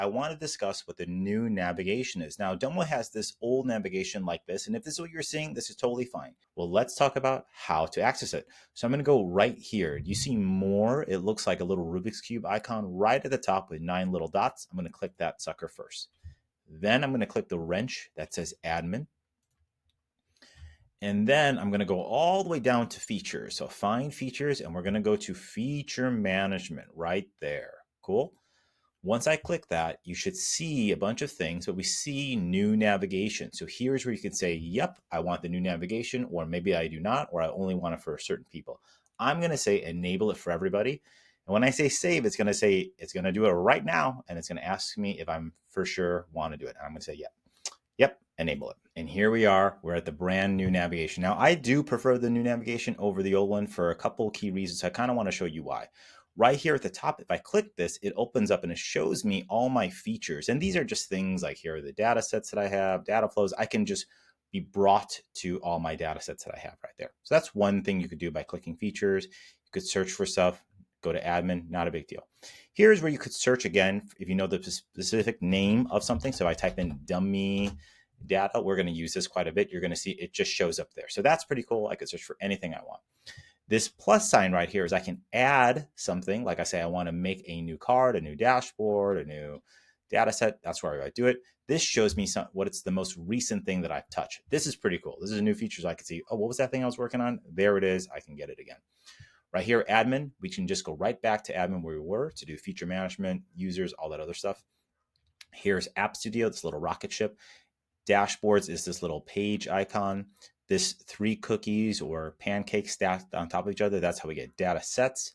I want to discuss what the new navigation is. Now, Domo has this old navigation like this, and if this is what you're seeing, this is totally fine. Well, let's talk about how to access it. So I'm going to go right here. You see more? It looks like a little Rubik's Cube icon right at the top with 9 little dots. I'm going to click that sucker first. Then I'm going to click the wrench that says admin. And then I'm going to go all the way down to features. So find features, and we're going to go to feature management right there. Cool. Once I click that, you should see a bunch of things, but we see new navigation. So here's where you can say, yep, I want the new navigation, or maybe I do not, or I only want it for certain people. I'm going to say enable it for everybody. And when I say save, it's going to say it's going to do it right now, and it's going to ask me if I'm for sure want to do it. And I'm going to say, yep. Yep, enable it. And here we are, we're at the brand new navigation. Now, I do prefer the new navigation over the old one for a couple of key reasons. I kind of want to show you why. Right here at the top, if I click this, it opens up and it shows me all my features. And these are just things like here are the data sets that I have, data flows. I can just be brought to all my data sets that I have right there. So that's one thing you could do by clicking features. You could search for stuff, go to admin, not a big deal. Here's where you could search again if you know the specific name of something. So I type in dummy data. We're going to use this quite a bit. You're going to see it just shows up there. So that's pretty cool. I could search for anything I want. This plus sign right here is I can add something. Like I say, I want to make a new card, a new dashboard, a new data set. That's where I do it. This shows me what it's the most recent thing that I've touched. This is pretty cool. This is a new feature. So I can see, oh, what was that thing I was working on? There it is. I can get it again. Right here, admin, we can just go right back to admin where we were to do feature management, users, all that other stuff. Here's App Studio, this little rocket ship. Dashboards is this little page icon. This 3 cookies or pancakes stacked on top of each other, that's how we get data sets.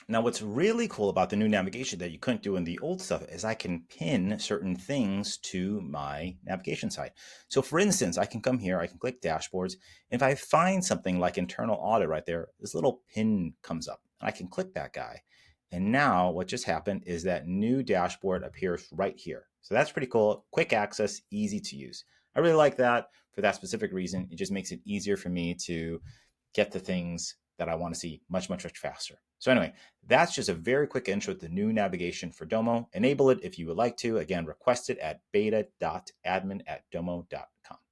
Now, what's really cool about the new navigation that you couldn't do in the old stuff is I can pin certain things to my navigation site. So for instance, I can come here, I can click dashboards. And if I find something like internal audit right there, this little pin comes up. I can click that guy. And now what just happened is that new dashboard appears right here. So that's pretty cool. Quick access, easy to use. I really like that for that specific reason. It just makes it easier for me to get the things that I want to see much, much, much faster. So anyway, that's just a very quick intro to the new navigation for Domo. Enable it if you would like to. Again, request it at beta.admin@domo.com.